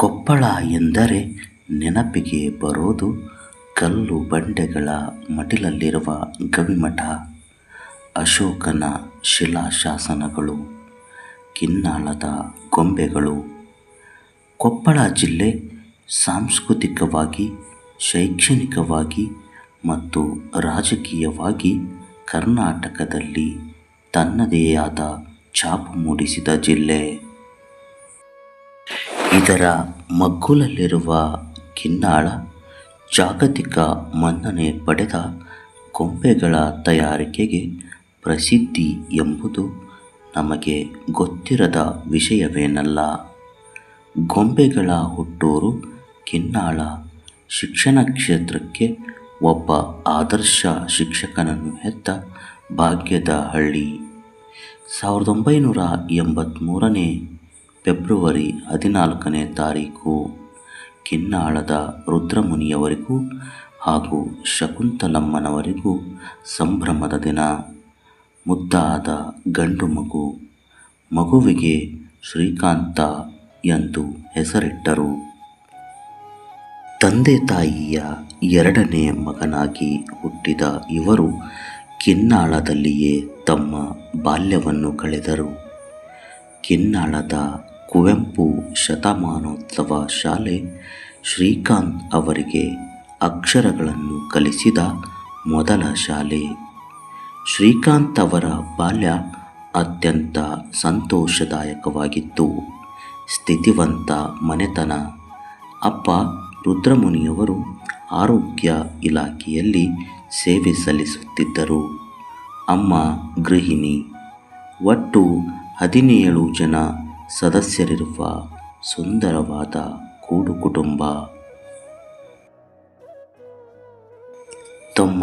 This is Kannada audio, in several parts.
ಕೊಪ್ಪಳ ಎಂದರೆ ನೆನಪಿಗೆ ಬರೋದು ಕಲ್ಲು ಬಂಡೆಗಳ ಮಡಿಲಲ್ಲಿರುವ ಗವಿಮಠ, ಅಶೋಕನ ಶಿಲಾಶಾಸನಗಳು, ಕಿನ್ನಾಳದ ಗೊಂಬೆಗಳು. ಕೊಪ್ಪಳ ಜಿಲ್ಲೆ ಸಾಂಸ್ಕೃತಿಕವಾಗಿ, ಶೈಕ್ಷಣಿಕವಾಗಿ ಮತ್ತು ರಾಜಕೀಯವಾಗಿ ಕರ್ನಾಟಕದಲ್ಲಿ ತನ್ನದೇ ಆದ ಛಾಪು ಮೂಡಿಸಿದ ಜಿಲ್ಲೆ. ಇದರ ಮಗ್ಗುಲಲ್ಲಿರುವ ಕಿನ್ನಾಳ ಜಾಗತಿಕ ಮನ್ನಣೆ ಪಡೆದ ಗೊಂಬೆಗಳ ತಯಾರಿಕೆಗೆ ಪ್ರಸಿದ್ಧಿ ಎಂಬುದು ನಮಗೆ ಗೊತ್ತಿರದ ವಿಷಯವೇನಲ್ಲ. ಗೊಂಬೆಗಳ ಹುಟ್ಟೂರು ಕಿನ್ನಾಳ. ಶಿಕ್ಷಣ ಕ್ಷೇತ್ರಕ್ಕೆ ಒಬ್ಬ ಆದರ್ಶ ಶಿಕ್ಷಕನನ್ನು ಹೆತ್ತ ಭಾಗ್ಯದ ಹಳ್ಳಿ. 1983 ಫೆಬ್ರವರಿ 14 ಕಿನ್ನಾಳದ ರುದ್ರಮುನಿಯವರಿಗೂ ಹಾಗೂ ಶಕುಂತಲಮ್ಮನವರಿಗೂ ಸಂಭ್ರಮದ ದಿನ. ಮುದ್ದಾದ ಗಂಡು ಮಗುವಿಗೆ ಶ್ರೀಕಾಂತ ಎಂದು ಹೆಸರಿಟ್ಟರು. ತಂದೆ ತಾಯಿಯ ಎರಡನೇ ಮಗನಾಗಿ ಹುಟ್ಟಿದ ಇವರು ಕಿನ್ನಾಳದಲ್ಲಿಯೇ ತಮ್ಮ ಬಾಲ್ಯವನ್ನು ಕಳೆದರು. ಕಿನ್ನಾಳದ ಕುವೆಂಪು ಶತಮಾನೋತ್ಸವ ಶಾಲೆ ಶ್ರೀಕಾಂತ್ ಅವರಿಗೆ ಅಕ್ಷರಗಳನ್ನು ಕಲಿಸಿದ ಮೊದಲ ಶಾಲೆ. ಶ್ರೀಕಾಂತ್ ಅವರ ಬಾಲ್ಯ ಅತ್ಯಂತ ಸಂತೋಷದಾಯಕವಾಗಿತ್ತು. ಸ್ಥಿತಿವಂತ ಮನೆತನ. ಅಪ್ಪ ರುದ್ರಮುನಿಯವರು ಆರೋಗ್ಯ ಇಲಾಖೆಯಲ್ಲಿ ಸೇವೆ ಸಲ್ಲಿಸುತ್ತಿದ್ದರು. ಅಮ್ಮ ಗೃಹಿಣಿ. ಒಟ್ಟು 17 ಜನ ಸದಸ್ಯರಿರುವ ಸುಂದರವಾದ ಕೂಡು ಕುಟುಂಬ. ತಮ್ಮ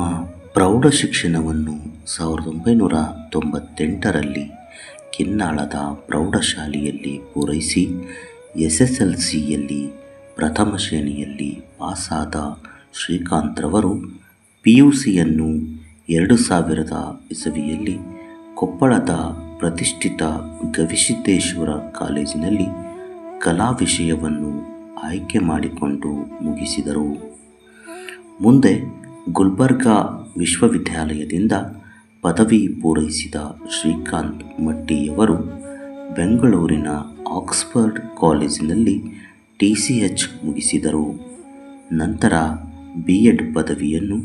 ಪ್ರೌಢ ಶಿಕ್ಷಣವನ್ನು 1998ರಲ್ಲಿ ಕಿನ್ನಾಳದ ಪ್ರೌಢಶಾಲೆಯಲ್ಲಿ ಪೂರೈಸಿ SSLCಯಲ್ಲಿ ಪ್ರಥಮ ಶ್ರೇಣಿಯಲ್ಲಿ ಪಾಸಾದ ಶ್ರೀಕಾಂತ್ರವರು PUCಯನ್ನು 2000 ಇಸವಿಯಲ್ಲಿ ಕೊಪ್ಪಳದ ಪ್ರತಿಷ್ಠಿತ ಗವಿಸಿದ್ದೇಶ್ವರ ಕಾಲೇಜಿನಲ್ಲಿ ಕಲಾ ವಿಷಯವನ್ನು ಆಯ್ಕೆ ಮಾಡಿಕೊಂಡು ಮುಗಿಸಿದರು. ಮುಂದೆ ಗುಲ್ಬರ್ಗಾ ವಿಶ್ವವಿದ್ಯಾಲಯದಿಂದ ಪದವಿ ಪೂರೈಸಿದ ಶ್ರೀಕಾಂತ್ ಮಟ್ಟಿಯವರು ಬೆಂಗಳೂರಿನ ಆಕ್ಸ್ಫರ್ಡ್ ಕಾಲೇಜಿನಲ್ಲಿ TCH ಮುಗಿಸಿದರು. ನಂತರ B.Ed ಪದವಿಯನ್ನು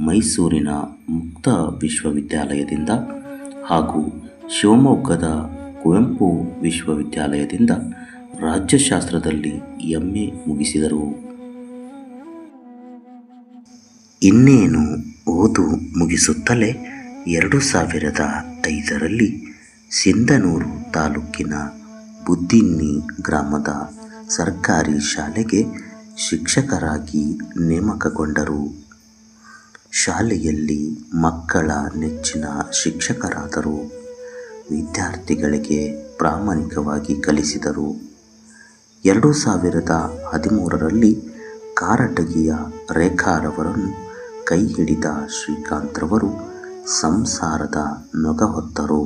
ಮೈಸೂರಿನ ಮುಕ್ತ ವಿಶ್ವವಿದ್ಯಾಲಯದಿಂದ ಹಾಗೂ ಶಿವಮೊಗ್ಗದ ಕುವೆಂಪು ವಿಶ್ವವಿದ್ಯಾಲಯದಿಂದ ರಾಜ್ಯಶಾಸ್ತ್ರದಲ್ಲಿ MA ಮುಗಿಸಿದರು. ಇನ್ನೇನು ಓದು ಮುಗಿಸುತ್ತಲೇ 2005ರಲ್ಲಿ ಸಿಂಧನೂರು ತಾಲೂಕಿನ ಬುದ್ದಿನ್ನಿ ಗ್ರಾಮದ ಸರ್ಕಾರಿ ಶಾಲೆಗೆ ಶಿಕ್ಷಕರಾಗಿ ನೇಮಕಗೊಂಡರು. ಶಾಲೆಯಲ್ಲಿ ಮಕ್ಕಳ ನೆಚ್ಚಿನ ಶಿಕ್ಷಕರಾದರು. ವಿದ್ಯಾರ್ಥಿಗಳಿಗೆ ಪ್ರಾಮಾಣಿಕವಾಗಿ ಕಲಿಸಿದರು. 2013ರಲ್ಲಿ ಕಾರಟಗಿಯ ರೇಖಾರವರನ್ನು ಕೈ ಹಿಡಿದ ಶ್ರೀಕಾಂತ್ರವರು ಸಂಸಾರದ ನೊಗ ಹೊತ್ತರು.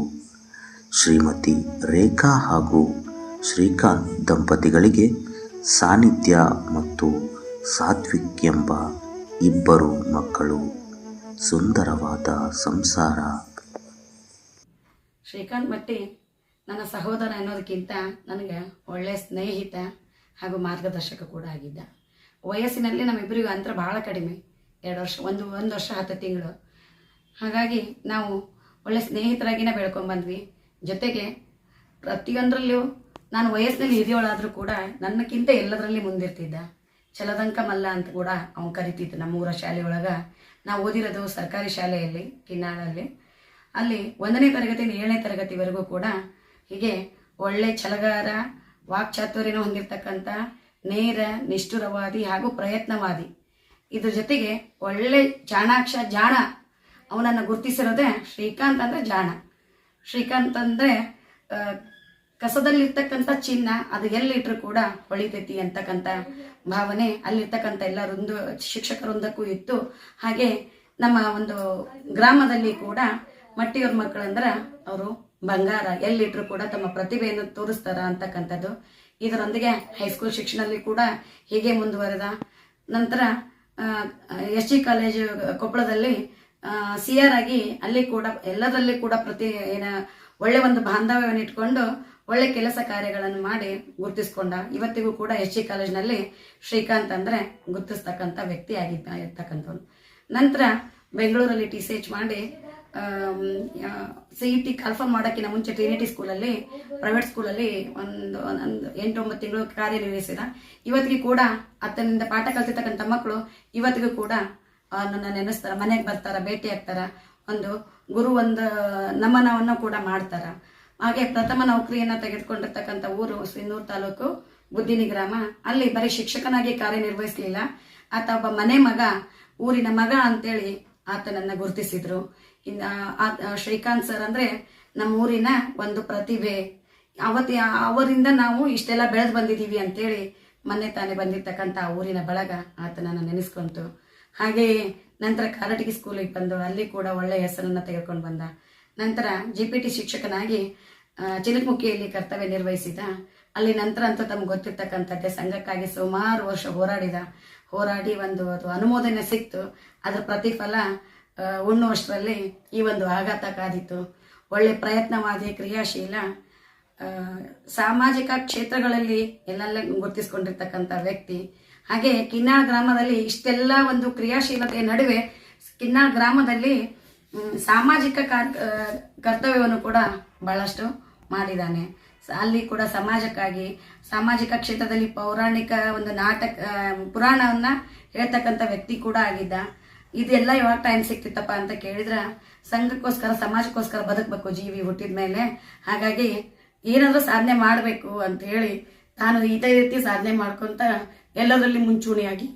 ಶ್ರೀಮತಿ ರೇಖಾ ಹಾಗೂ ಶ್ರೀಕಾಂತ್ ದಂಪತಿಗಳಿಗೆ ಸಾನ್ನಿಧ್ಯ ಮತ್ತು ಸಾತ್ವಿಕ್ ಎಂಬ 2 ಮಕ್ಕಳು. ಸುಂದರವಾದ ಸಂಸಾರ. ಶ್ರೀಕಾಂತ್ ಮಟ್ಟಿ ನನ್ನ ಸಹೋದರ ಅನ್ನೋದಕ್ಕಿಂತ ನನಗೆ ಒಳ್ಳೆಯ ಸ್ನೇಹಿತ ಹಾಗೂ ಮಾರ್ಗದರ್ಶಕ ಕೂಡ ಆಗಿದ್ದ. ವಯಸ್ಸಿನಲ್ಲಿ ನಮ್ಮಿಬ್ಬರಿಗೂ ಅಂತರ ಭಾಳ ಕಡಿಮೆ, 2 ವರ್ಷ, ಒಂದು ವರ್ಷ 10 ತಿಂಗಳು. ಹಾಗಾಗಿ ನಾವು ಒಳ್ಳೆ ಸ್ನೇಹಿತರಾಗಿನೇ ಬೆಳ್ಕೊಂಡ್ಬಂದ್ವಿ. ಜೊತೆಗೆ ಪ್ರತಿಯೊಂದರಲ್ಲೂ ನಾನು ವಯಸ್ಸಿನಲ್ಲಿ ಹಿರಿಯೋಳಾದರೂ ಕೂಡ ನನ್ನಕ್ಕಿಂತ ಎಲ್ಲದರಲ್ಲಿ ಮುಂದಿರ್ತಿದ್ದ. ಚಲದಂಕ ಮಲ್ಲ ಅಂತ ಕೂಡ ಅವ್ನು ಕರಿತಿದ್ದ. ನಮ್ಮೂರ ಶಾಲೆಯೊಳಗೆ ನಾವು ಓದಿರೋದು ಸರ್ಕಾರಿ ಶಾಲೆಯಲ್ಲಿ ಕಿನ್ನಾಳಲ್ಲಿ. ಅಲ್ಲಿ 1ನೇ ತರಗತಿಯಿಂದ 7ನೇ ತರಗತಿವರೆಗೂ ಕೂಡ ಹೀಗೆ ಒಳ್ಳೆ ಛಲಗಾರ, ವಾಕ್ಚಾತುರ್ಯನ ಹೊಂದಿರತಕ್ಕಂಥ ನೇರ, ನಿಷ್ಠುರವಾದಿ ಹಾಗೂ ಪ್ರಯತ್ನವಾದಿ. ಇದ್ರ ಜೊತೆಗೆ ಒಳ್ಳೆ ಜಾಣ. ಅವನನ್ನು ಗುರುತಿಸಿರೋದೇ ಶ್ರೀಕಾಂತ್ ಅಂದರೆ ಜಾಣ. ಶ್ರೀಕಾಂತ್ ಅಂದರೆ ಕಸದಲ್ಲಿರ್ತಕ್ಕಂಥ ಚಿನ್ನ, ಅದು ಎಲ್ಲಿಟ್ಟರು ಕೂಡ ಹೊಳಿತೈತಿ ಅಂತಕ್ಕಂಥ ಭಾವನೆ ಅಲ್ಲಿರ್ತಕ್ಕಂಥ ಎಲ್ಲ ಶಿಕ್ಷಕರೊಂದಕ್ಕೂ ಇತ್ತು. ಹಾಗೆ ನಮ್ಮ ಒಂದು ಗ್ರಾಮದಲ್ಲಿ ಕೂಡ ಮಟ್ಟಿಯವ್ರ ಮಕ್ಕಳಂದ್ರೆ ಅವರು ಬಂಗಾರ ಎಲ್ಲಿಟ್ಟರು ಕೂಡ ತಮ್ಮ ಪ್ರತಿಭೆಯನ್ನು ತೋರಿಸ್ತಾರ ಅಂತಕ್ಕಂಥದ್ದು. ಇದರೊಂದಿಗೆ ಹೈಸ್ಕೂಲ್ ಶಿಕ್ಷಣದಲ್ಲಿ ಕೂಡ ಹೀಗೆ ಮುಂದುವರೆದ ನಂತರ SG ಕಾಲೇಜು ಕೊಪ್ಪಳದಲ್ಲಿ CR ಆಗಿ ಅಲ್ಲಿ ಕೂಡ ಎಲ್ಲದರಲ್ಲಿ ಕೂಡ ಒಳ್ಳೆ ಒಂದು ಬಾಂಧವ್ಯವನ್ನು ಇಟ್ಕೊಂಡು ಒಳ್ಳೆ ಕೆಲಸ ಕಾರ್ಯಗಳನ್ನು ಮಾಡಿ ಗುರುತಿಸ್ಕೊಂಡ. ಇವತ್ತಿಗೂ ಕೂಡ SG ಕಾಲೇಜಿನಲ್ಲಿ ಶ್ರೀಕಾಂತ್ ಅಂದರೆ ಗುರುತಿಸ್ತಕ್ಕಂಥ ವ್ಯಕ್ತಿ ಇರ್ತಕ್ಕಂಥವ್ನು. ನಂತರ ಬೆಂಗಳೂರಲ್ಲಿ TCH ಮಾಡಿ CET ಕನ್ಫರ್ಮ್ ಮಾಡೋಕ್ಕಿಂತ ಮುಂಚೆ ಟ್ರಿನಿಟಿ ಸ್ಕೂಲಲ್ಲಿ ಪ್ರೈವೇಟ್ ಸ್ಕೂಲಲ್ಲಿ ಒಂದು 8-9 ತಿಂಗಳು ಕಾರ್ಯನಿರ್ವಹಿಸಿದ. ಇವತ್ತಿಗೂ ಕೂಡ ಆತನಿಂದ ಪಾಠ ಕಲ್ತಿರ್ತಕ್ಕಂಥ ಮಕ್ಕಳು ಇವತ್ತಿಗೂ ಕೂಡ ನನ್ನ ನೆನೆಸ್ತಾರ, ಮನೆಗೆ ಬರ್ತಾರ, ಭೇಟಿ ಆಗ್ತಾರ, ಒಂದು ನಮನವನ್ನು ಕೂಡ ಮಾಡ್ತಾರ. ಹಾಗೆ ಪ್ರಥಮ ನೌಕರಿಯನ್ನು ತೆಗೆದುಕೊಂಡಿರ್ತಕ್ಕಂಥ ಊರು ಸಿನ್ನೂರು ತಾಲೂಕು ಬುದ್ದಿನಿ ಗ್ರಾಮ. ಅಲ್ಲಿ ಬರೀ ಶಿಕ್ಷಕನಾಗಿ ಕಾರ್ಯನಿರ್ವಹಿಸಲಿಲ್ಲ, ಆತ ಒಬ್ಬ ಮನೆ ಮಗ, ಊರಿನ ಮಗ ಅಂತೇಳಿ ಆತನನ್ನ ಗುರುತಿಸಿದ್ರು. ಶ್ರೀಕಾಂತ್ ಸರ್ ಅಂದ್ರೆ ನಮ್ಮ ಊರಿನ ಒಂದು ಪ್ರತಿಭೆ. ಅವರಿಂದ ನಾವು ಇಷ್ಟೆಲ್ಲ ಬೆಳೆದು ಬಂದಿದ್ದೀವಿ ಅಂತೇಳಿ ಮೊನ್ನೆ ತಾನೇ ಬಂದಿರ್ತಕ್ಕಂಥ ಊರಿನ ಬಳಗ ಆತನನ್ನ ನೆನೆಸ್ಕೊಂತು. ಹಾಗೆಯೇ ನಂತರ ಕಾರಟಗಿ ಸ್ಕೂಲಿಗೆ ಬಂದು ಅಲ್ಲಿ ಕೂಡ ಒಳ್ಳೆಯ ಹೆಸರನ್ನು ತೆಗೆದುಕೊಂಡು ಬಂದ. ನಂತರ GPT ಶಿಕ್ಷಕನಾಗಿ ಚಿಲಕಮುಖಿಯಲ್ಲಿ ಕರ್ತವ್ಯ ನಿರ್ವಹಿಸಿದ. ಅಲ್ಲಿ ನಂತರ ಅಂತೂ ತಮ್ಗೆ ಗೊತ್ತಿರ್ತಕ್ಕಂಥದ್ದೇ, ಸಂಘಕ್ಕಾಗಿ ಸುಮಾರು ವರ್ಷ ಹೋರಾಡಿ ಅದು ಅನುಮೋದನೆ ಸಿಕ್ತು. ಅದರ ಪ್ರತಿಫಲ ಉಣ್ಣುವಷ್ಟರಲ್ಲಿ ಈ ಒಂದು ಆಘಾತ ಕಾದಿತ್ತು. ಒಳ್ಳೆ ಪ್ರಯತ್ನವಾದಿ, ಕ್ರಿಯಾಶೀಲ, ಸಾಮಾಜಿಕ ಕ್ಷೇತ್ರಗಳಲ್ಲಿ ಎಲ್ಲೆಲ್ಲ ಗುರುತಿಸ್ಕೊಂಡಿರ್ತಕ್ಕಂಥ ವ್ಯಕ್ತಿ. ಹಾಗೆ ಕಿನ್ನಾಳ ಗ್ರಾಮದಲ್ಲಿ ಇಷ್ಟೆಲ್ಲ ಒಂದು ಕ್ರಿಯಾಶೀಲತೆಯ ನಡುವೆ ಕಿನ್ನಾಳ ಗ್ರಾಮದಲ್ಲಿ ಸಾಮಾಜಿಕ ಕರ್ತವ್ಯವನ್ನು ಕೂಡ ಬಹಳಷ್ಟು ಮಾಡಿದ್ದಾನೆ. ಅಲ್ಲಿ ಕೂಡ ಸಮಾಜಕ್ಕಾಗಿ ಸಾಮಾಜಿಕ ಕ್ಷೇತ್ರದಲ್ಲಿ ಪೌರಾಣಿಕ ಒಂದು ಪುರಾಣವನ್ನ ಹೇಳ್ತಕ್ಕಂಥ ವ್ಯಕ್ತಿ ಕೂಡ ಆಗಿದ್ದ. ಇದೆಲ್ಲ ಯಾವಾಗ ಟೈಮ್ ಸಿಕ್ತಿತ್ತಪ್ಪ ಅಂತ ಕೇಳಿದ್ರೆ, ಸಂಘಕ್ಕೋಸ್ಕರ ಸಮಾಜಕ್ಕೋಸ್ಕರ ಬದುಕಬೇಕು ಜೀವಿ ಹುಟ್ಟಿದ ಮೇಲೆ. ಹಾಗಾಗಿ ಏನಾದರೂ ಸಾಧನೆ ಮಾಡಬೇಕು ಅಂತ ಹೇಳಿ ತಾನು ಇದೇ ರೀತಿ ಸಾಧನೆ ಮಾಡ್ಕೊಂತ ಎಲ್ಲದರಲ್ಲಿ ಮುಂಚೂಣಿಯಾಗಿ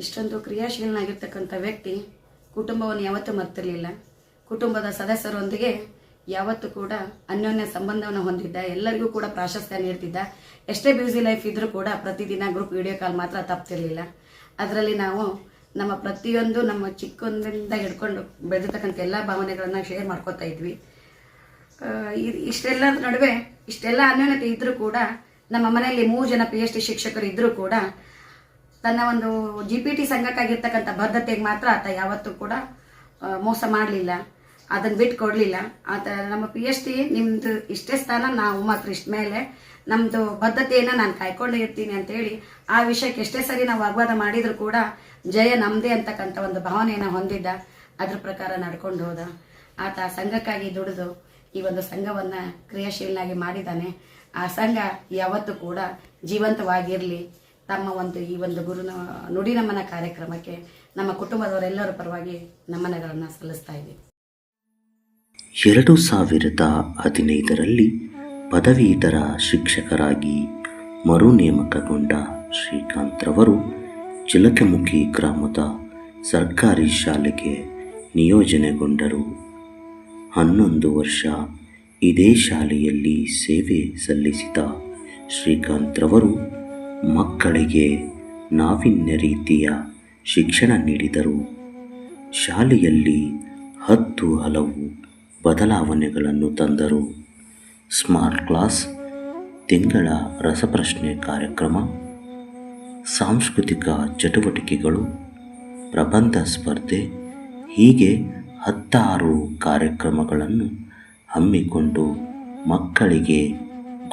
ಇಷ್ಟೊಂದು ಕ್ರಿಯಾಶೀಲನಾಗಿರ್ತಕ್ಕಂಥ ವ್ಯಕ್ತಿ ಕುಟುಂಬವನ್ನು ಯಾವತ್ತೂ ಮರ್ತಿರ್ಲಿಲ್ಲ. ಕುಟುಂಬದ ಸದಸ್ಯರೊಂದಿಗೆ ಯಾವತ್ತೂ ಕೂಡ ಅನ್ಯೋನ್ಯ ಸಂಬಂಧವನ್ನು ಹೊಂದಿದ್ದ. ಎಲ್ಲರಿಗೂ ಕೂಡ ಪ್ರಾಶಸ್ತ್ಯ ನೀಡ್ತಿದ್ದ. ಎಷ್ಟೇ ಬ್ಯೂಸಿ ಲೈಫ್ ಇದ್ರೂ ಕೂಡ ಪ್ರತಿದಿನ ಗ್ರೂಪ್ ವಿಡಿಯೋ ಕಾಲ್ ಮಾತ್ರ ತಪ್ತಿರ್ಲಿಲ್ಲ. ಅದರಲ್ಲಿ ನಾವು ನಮ್ಮ ಪ್ರತಿಯೊಂದು ನಮ್ಮ ಚಿಕ್ಕಂದಿಂದ ಹಿಡ್ಕೊಂಡು ಬೆಳೆದಿರ್ತಕ್ಕಂಥ ಎಲ್ಲ ಭಾವನೆಗಳನ್ನ ಶೇರ್ ಮಾಡ್ಕೋತಾ ಇದ್ವಿ. ಇಷ್ಟೆಲ್ಲ ನಡುವೆ ಇಷ್ಟೆಲ್ಲ ಅನ್ಯೋನ್ಯತೆ ಇದ್ರೂ ಕೂಡ ನಮ್ಮ ಮನೆಯಲ್ಲಿ 3 ಜನ PhD ಶಿಕ್ಷಕರು ಇದ್ರೂ ಕೂಡ ತನ್ನ ಒಂದು GPT ಸಂಘಕ್ಕಾಗಿರ್ತಕ್ಕಂಥ ಬದ್ಧತೆಗೆ ಮಾತ್ರ ಆತ ಯಾವತ್ತೂ ಕೂಡ ಮೋಸ ಮಾಡಲಿಲ್ಲ, ಅದನ್ನು ಬಿಟ್ಟು ಕೊಡಲಿಲ್ಲ. ಆತ ನಮ್ಮ PhD ನಿಮ್ದು ಇಷ್ಟೇ ಸ್ಥಾನ, ನಾವು ಮಾತ್ರ ಇಷ್ಟ ಮೇಲೆ ನಮ್ಮದು ಬದ್ಧತೆಯನ್ನು ನಾನು ಕಾಯ್ಕೊಂಡೇ ಇರ್ತೀನಿ ಅಂತ ಹೇಳಿ ಆ ವಿಷಯಕ್ಕೆ ಎಷ್ಟೇ ಸರಿ ನಾವು ವಾಗ್ವಾದ ಮಾಡಿದ್ರು ಕೂಡ ಜಯ ನಮ್ಮದೇ ಅಂತಕ್ಕಂಥ ಒಂದು ಭಾವನೆಯನ್ನು ಹೊಂದಿದ್ದ. ಅದ್ರ ಪ್ರಕಾರ ನಡ್ಕೊಂಡು ಹೋದ. ಆತ ಸಂಘಕ್ಕಾಗಿ ದುಡಿದು ಈ ಒಂದು ಸಂಘವನ್ನು ಕ್ರಿಯಾಶೀಲನಾಗಿ ಮಾಡಿದ್ದಾನೆ. ಆ ಸಂಘ ಯಾವತ್ತೂ ಕೂಡ ಜೀವಂತವಾಗಿರಲಿ. ತಮ್ಮ ಈ ಒಂದು ನುಡಿ ನಮನ ಕಾರ್ಯಕ್ರಮಕ್ಕೆ ನಮ್ಮ ಕುಟುಂಬದವರೆಲ್ಲರ ಪರವಾಗಿ ನಮನಗಳನ್ನು ಸಲ್ಲಿಸ್ತಾ ಇದ್ದೀವಿ. 2015ರಲ್ಲಿ ಪದವೀಧರ ಶಿಕ್ಷಕರಾಗಿ ಮರು ನೇಮಕಗೊಂಡ ಶ್ರೀಕಾಂತ್ ರವರು ಚಿಲಕಮುಖಿ ಗ್ರಾಮದ ಸರ್ಕಾರಿ ಶಾಲೆಗೆ ನಿಯೋಜನೆಗೊಂಡರು. 11 ವರ್ಷ ಇದೇ ಶಾಲೆಯಲ್ಲಿ ಸೇವೆ ಸಲ್ಲಿಸಿದ ಶ್ರೀಕಾಂತ್ ರವರು ಮಕ್ಕಳಿಗೆ ನಾವೀನ್ಯ ರೀತಿಯ ಶಿಕ್ಷಣ ನೀಡಿದರು. ಶಾಲೆಯಲ್ಲಿ ಹಲವು ಬದಲಾವಣೆಗಳನ್ನು ತಂದರು. ಸ್ಮಾರ್ಟ್ ಕ್ಲಾಸ್, ತಿಂಗಳ ರಸಪ್ರಶ್ನೆ ಕಾರ್ಯಕ್ರಮ, ಸಾಂಸ್ಕೃತಿಕ ಚಟುವಟಿಕೆಗಳು, ಪ್ರಬಂಧ ಸ್ಪರ್ಧೆ, ಹೀಗೆ 16 ಕಾರ್ಯಕ್ರಮಗಳನ್ನು ಹಮ್ಮಿಕೊಂಡು ಮಕ್ಕಳಿಗೆ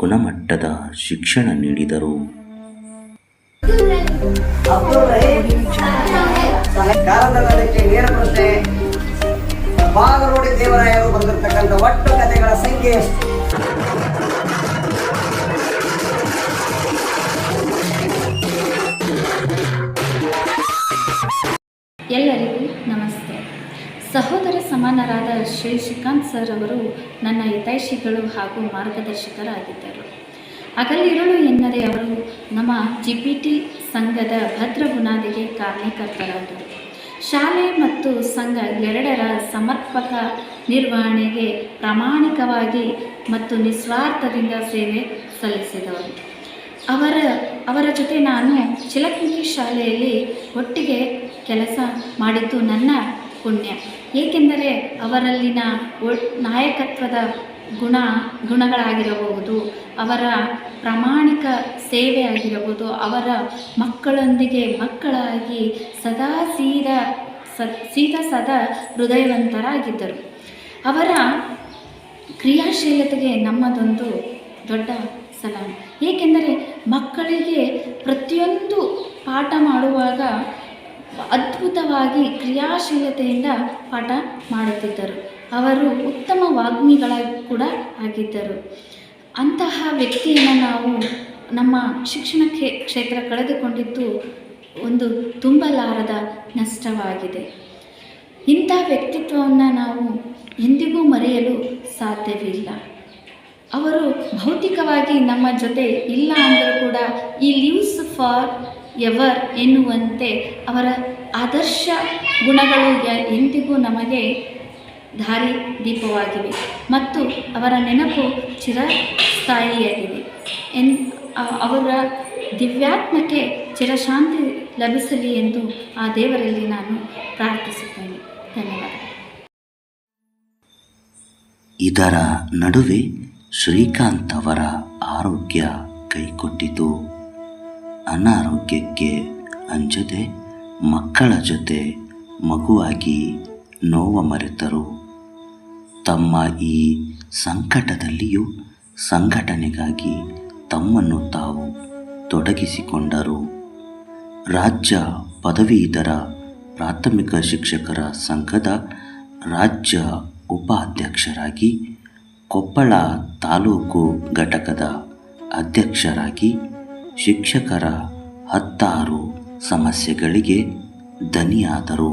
ಗುಣಮಟ್ಟದ ಶಿಕ್ಷಣ ನೀಡಿದರು. ನೇರ ಪ್ರಶ್ನೆ, ಬಾಗಲೋಡಿ ದೇವರಾಯರು ಬಂದಿರತಕ್ಕಂಥ ಒಟ್ಟು ಕಥೆಗಳ ಸಂಖ್ಯೆ ಎಷ್ಟು? ಎಲ್ಲರಿಗೂ ನಮಸ್ತೆ. ಸಹೋದರ ಸಮಾನರಾದ ಶ್ರೀ ಶ್ರೀಕಾಂತ್ ಸರ್ ಅವರು ನನ್ನ ಹಿತೈಷಿಗಳು ಹಾಗೂ ಮಾರ್ಗದರ್ಶಕರಾಗಿದ್ದರು. ಹಗಲಿರುಳು ಎನ್ನದೆ ಅವರು ನಮ್ಮ GPT ಸಂಘದ ಭದ್ರ ಬುನಾದಿಗೆ ಕಾರಣೀಕರ್ತರಾದರು. ಶಾಲೆ ಮತ್ತು ಸಂಘ ಎರಡರ ಸಮರ್ಪಕ ನಿರ್ವಹಣೆಗೆ ಪ್ರಾಮಾಣಿಕವಾಗಿ ಮತ್ತು ನಿಸ್ವಾರ್ಥದಿಂದ ಸೇವೆ ಸಲ್ಲಿಸಿದವರು. ಅವರ ಜೊತೆ ನಾನು ಚಿಲಕಮುಖಿ ಶಾಲೆಯಲ್ಲಿ ಒಟ್ಟಿಗೆ ಕೆಲಸ ಮಾಡಿದ್ದು ನನ್ನ ಪುಣ್ಯ. ಏಕೆಂದರೆ ಅವರಲ್ಲಿನ ನಾಯಕತ್ವದ ಗುಣಗಳಾಗಿರಬಹುದು, ಅವರ ಪ್ರಾಮಾಣಿಕ ಸೇವೆ ಆಗಿರಬಹುದು, ಅವರ ಮಕ್ಕಳೊಂದಿಗೆ ಮಕ್ಕಳಾಗಿ ಸದಾ ಹೃದಯವಂತರಾಗಿದ್ದರು. ಅವರ ಕ್ರಿಯಾಶೀಲತೆಗೆ ನಮ್ಮದೊಂದು ದೊಡ್ಡ ಸಲಾಮ್. ಏಕೆಂದರೆ ಮಕ್ಕಳಿಗೆ ಪ್ರತಿಯೊಂದು ಪಾಠ ಮಾಡುವಾಗ ಅದ್ಭುತವಾಗಿ ಕ್ರಿಯಾಶೀಲತೆಯಿಂದ ಪಾಠ ಮಾಡುತ್ತಿದ್ದರು. ಅವರು ಉತ್ತಮ ವಾಗ್ಮಿಗಳಾಗಿ ಕೂಡ ಆಗಿದ್ದರು. ಅಂತಹ ವ್ಯಕ್ತಿಯನ್ನು ನಾವು ನಮ್ಮ ಶಿಕ್ಷಣ ಕ್ಷೇತ್ರ ಕಳೆದುಕೊಂಡಿದ್ದು ಒಂದು ತುಂಬಲಾರದ ನಷ್ಟವಾಗಿದೆ. ಇಂಥ ವ್ಯಕ್ತಿತ್ವವನ್ನು ನಾವು ಎಂದಿಗೂ ಮರೆಯಲು ಸಾಧ್ಯವಿಲ್ಲ. ಅವರು ಭೌತಿಕವಾಗಿ ನಮ್ಮ ಜೊತೆ ಇಲ್ಲ ಅಂದರೂ ಕೂಡ ಈ ಲಿವ್ಸ್ ಫಾರ್ ಎವರ್ ಎನ್ನುವಂತೆ ಅವರ ಆದರ್ಶ ಗುಣಗಳು ಎಂದಿಗೂ ನಮಗೆ ದಾರಿ ದೀಪವಾಗಿವೆ ಮತ್ತು ಅವರ ನೆನಪು ಚಿರಸ್ಥಾಯಿಯಾಗಿದೆ. ಅವರ ದಿವ್ಯಾತ್ಮಕ್ಕೆ ಚಿರಶಾಂತಿ ಲಭಿಸಲಿ ಎಂದು ಆ ದೇವರಲ್ಲಿ ನಾನು ಪ್ರಾರ್ಥಿಸುತ್ತೇನೆ. ಧನ್ಯವಾದ. ಇದರ ನಡುವೆ ಶ್ರೀಕಾಂತ್ ಅವರ ಆರೋಗ್ಯ ಕೈಕೊಟ್ಟಿತು. ಅನಾರೋಗ್ಯಕ್ಕೆ ಅಂಜದೆ ಮಕ್ಕಳ ಜೊತೆ ಮಗುವಾಗಿ ನೋವ ಮರೆತರು. ತಮ್ಮ ಈ ಸಂಕಟದಲ್ಲಿಯೂ ಸಂಘಟನೆಗಾಗಿ ತಮ್ಮನ್ನು ತಾವು ತೊಡಗಿಸಿಕೊಂಡರು. ರಾಜ್ಯ ಪದವೀಧರ ಪ್ರಾಥಮಿಕ ಶಿಕ್ಷಕರ ಸಂಘದ ರಾಜ್ಯ ಉಪಾಧ್ಯಕ್ಷರಾಗಿ, ಕೊಪ್ಪಳ ತಾಲೂಕು ಘಟಕದ ಅಧ್ಯಕ್ಷರಾಗಿ ಶಿಕ್ಷಕರ 10 ಸಮಸ್ಯೆಗಳಿಗೆ ದನಿಯಾದರು.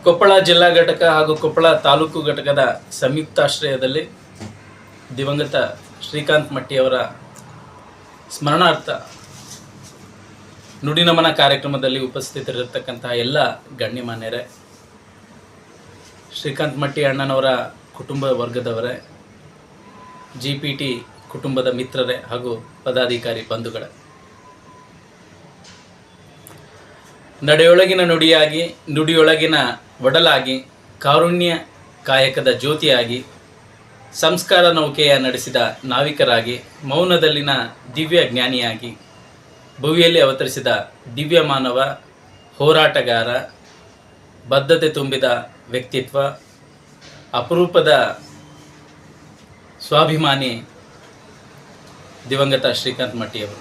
ಕೊಪ್ಪಳ ಜಿಲ್ಲಾ ಘಟಕ ಹಾಗೂ ಕೊಪ್ಪಳ ತಾಲೂಕು ಘಟಕದ ಸಂಯುಕ್ತಾಶ್ರಯದಲ್ಲಿ ದಿವಂಗತ ಶ್ರೀಕಾಂತ್ ಮಟ್ಟಿಯವರ ಸ್ಮರಣಾರ್ಥ ನುಡಿನಮನ ಕಾರ್ಯಕ್ರಮದಲ್ಲಿ ಉಪಸ್ಥಿತರಿರತಕ್ಕಂತಹ ಎಲ್ಲ ಗಣ್ಯಮಾನ್ಯರೇ, ಶ್ರೀಕಾಂತ್ ಮಟ್ಟಿ ಅಣ್ಣನವರ ಕುಟುಂಬ ವರ್ಗದವರೇ, GPT ಕುಟುಂಬದ ಮಿತ್ರರೇ ಹಾಗೂ ಪದಾಧಿಕಾರಿ ಬಂಧುಗಳೇ, ನಡೆಯೊಳಗಿನ ನುಡಿಯಾಗಿ, ನುಡಿಯೊಳಗಿನ ಒಡಲಾಗಿ, ಕಾರುಣ್ಯ ಕಾಯಕದ ಜ್ಯೋತಿಯಾಗಿ, ಸಂಸ್ಕಾರ ನೌಕೆಯ ನಡೆಸಿದ ನಾವಿಕರಾಗಿ, ಮೌನದಲ್ಲಿನ ದಿವ್ಯ ಜ್ಞಾನಿಯಾಗಿ, ಭುವಿಯಲ್ಲಿ ಅವತರಿಸಿದ ದಿವ್ಯ ಮಾನವ, ಹೋರಾಟಗಾರ, ಬದ್ಧತೆ ತುಂಬಿದ ವ್ಯಕ್ತಿತ್ವ, ಅಪರೂಪದ ಸ್ವಾಭಿಮಾನಿ ದಿವಂಗತ ಶ್ರೀಕಾಂತ್ ಮಟ್ಟಿಯವರು.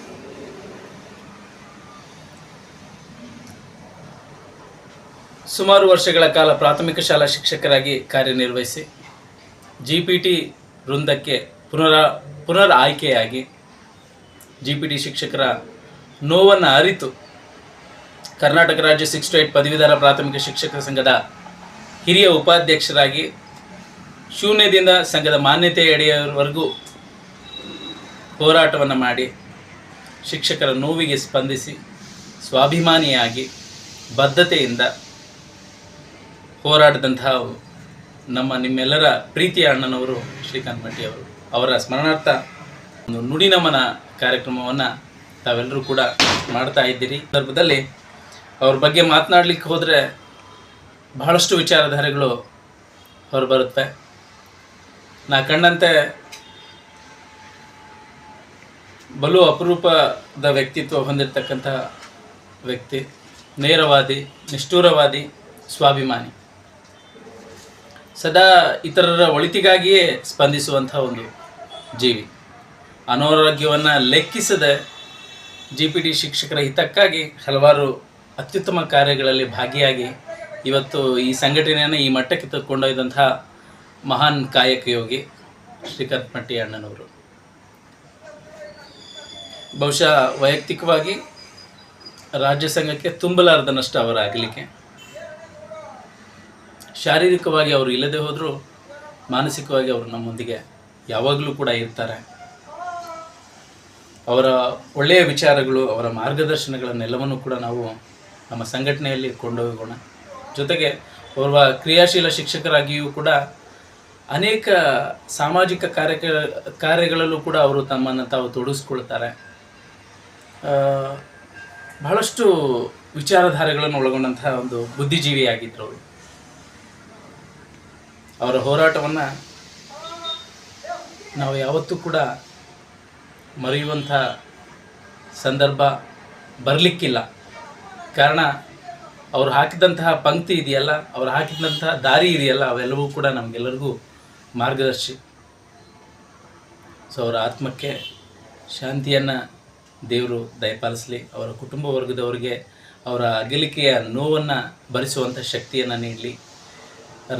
ಸುಮಾರು ವರ್ಷಗಳ ಕಾಲ ಪ್ರಾಥಮಿಕ ಶಾಲಾ ಶಿಕ್ಷಕರಾಗಿ ಕಾರ್ಯನಿರ್ವಹಿಸಿ GPT ವೃಂದಕ್ಕೆ ಪುನರ್ ಆಯ್ಕೆಯಾಗಿ GPT ಶಿಕ್ಷಕರ ನೋವನ್ನು ಅರಿತು ಕರ್ನಾಟಕ ರಾಜ್ಯ 6 to 8 ಪದವೀಧರ ಪ್ರಾಥಮಿಕ ಶಿಕ್ಷಕರ ಸಂಘದ ಹಿರಿಯ ಉಪಾಧ್ಯಕ್ಷರಾಗಿ ಶೂನ್ಯದಿಂದ ಸಂಘದ ಮಾನ್ಯತೆ ಅಡಿಯವರೆಗೂ ಹೋರಾಟವನ್ನು ಮಾಡಿ ಶಿಕ್ಷಕರ ನೋವಿಗೆ ಸ್ಪಂದಿಸಿ ಸ್ವಾಭಿಮಾನಿಯಾಗಿ ಬದ್ಧತೆಯಿಂದ ಹೋರಾಡಿದಂತಹ ನಿಮ್ಮೆಲ್ಲರ ಪ್ರೀತಿಯ ಅಣ್ಣನವರು ಶ್ರೀಕಾಂತ್ ಮಟ್ಟಿಯವರು. ಅವರ ಸ್ಮರಣಾರ್ಥ ಒಂದು ನುಡಿನಮನ ಕಾರ್ಯಕ್ರಮವನ್ನು ತಾವೆಲ್ಲರೂ ಕೂಡ ಮಾಡ್ತಾ ಇದ್ದೀರಿ. ಸಂದರ್ಭದಲ್ಲಿ ಅವ್ರ ಬಗ್ಗೆ ಮಾತನಾಡಲಿಕ್ಕೆ ಹೋದರೆ ಬಹಳಷ್ಟು ವಿಚಾರಧಾರೆಗಳು ಹೊರ ಬರುತ್ತೆ. ನಾ ಕಂಡಂತೆ ಬಲು ಅಪರೂಪದ ವ್ಯಕ್ತಿತ್ವ ಹೊಂದಿರತಕ್ಕಂಥ ವ್ಯಕ್ತಿ, ನೇರವಾದಿ, ನಿಷ್ಠೂರವಾದಿ, ಸ್ವಾಭಿಮಾನಿ, ಸದಾ ಇತರರ ಒಳಿತಿಗಾಗಿಯೇ ಸ್ಪಂದಿಸುವಂಥ ಒಂದು ಜೀವಿ. ಅನಾರೋಗ್ಯವನ್ನು ಲೆಕ್ಕಿಸದೆ GPT ಶಿಕ್ಷಕರ ಹಿತಕ್ಕಾಗಿ ಹಲವಾರು ಅತ್ಯುತ್ತಮ ಕಾರ್ಯಗಳಲ್ಲಿ ಭಾಗಿಯಾಗಿ ಇವತ್ತು ಈ ಸಂಘಟನೆಯನ್ನು ಈ ಮಟ್ಟಕ್ಕೆ ತೆಗೆದುಕೊಂಡೊಯ್ದಂತಹ ಮಹಾನ್ ಕಾಯಕ ಯೋಗಿ ಶ್ರೀಕಾಂತ್ ಮಟ್ಟಿ ಅಣ್ಣನವರು. ಬಹುಶಃ ವೈಯಕ್ತಿಕವಾಗಿ ರಾಜ್ಯ ಸಂಘಕ್ಕೆ ತುಂಬಲಾರದ ನಷ್ಟ ಅವರ ಅಗಲಿಕೆ. ಶಾರೀರಿಕವಾಗಿ ಅವರು ಇಲ್ಲದೆ ಹೋದರೂ ಮಾನಸಿಕವಾಗಿ ಅವರು ನಮ್ಮೊಂದಿಗೆ ಯಾವಾಗಲೂ ಕೂಡ ಇರ್ತಾರೆ. ಅವರ ಒಳ್ಳೆಯ ವಿಚಾರಗಳು, ಅವರ ಮಾರ್ಗದರ್ಶನಗಳನ್ನೆಲ್ಲವನ್ನೂ ಕೂಡ ನಾವು ನಮ್ಮ ಸಂಘಟನೆಯಲ್ಲಿ ಕೊಂಡೊಯ್ಯೋಣ. ಜೊತೆಗೆ ಓರ್ವ ಕ್ರಿಯಾಶೀಲ ಶಿಕ್ಷಕರಾಗಿಯೂ ಕೂಡ ಅನೇಕ ಸಾಮಾಜಿಕ ಕಾರ್ಯಗಳಲ್ಲೂ ಕೂಡ ಅವರು ತಮ್ಮನ್ನು ತಾವು ತೊಡಗಿಸ್ಕೊಳ್ತಾರೆ. ಬಹಳಷ್ಟು ವಿಚಾರಧಾರೆಗಳನ್ನು ಒಳಗೊಂಡಂತಹ ಒಂದು ಬುದ್ಧಿಜೀವಿಯಾಗಿದ್ದರು ಅವರು. ಅವರ ಹೋರಾಟವನ್ನು ನಾವು ಯಾವತ್ತೂ ಕೂಡ ಮರೆಯುವಂಥ ಸಂದರ್ಭ ಬರಲಿಕ್ಕಿಲ್ಲ. ಕಾರಣ ಅವ್ರು ಹಾಕಿದಂತಹ ಪಂಕ್ತಿ ಇದೆಯಲ್ಲ, ಅವ್ರು ಹಾಕಿದಂತಹ ದಾರಿ ಇದೆಯಲ್ಲ, ಅವೆಲ್ಲವೂ ಕೂಡ ನಮಗೆಲ್ಲರಿಗೂ ಮಾರ್ಗದರ್ಶಿ. ಸೊ ಅವರ ಆತ್ಮಕ್ಕೆ ಶಾಂತಿಯನ್ನು ದೇವರು ದಯಪಾಲಿಸಲಿ. ಅವರ ಕುಟುಂಬ ವರ್ಗದವರಿಗೆ ಅವರ ಅಗಲಿಕೆಯ ನೋವನ್ನು ಭರಿಸುವಂಥ ಶಕ್ತಿಯನ್ನು ನೀಡಲಿ.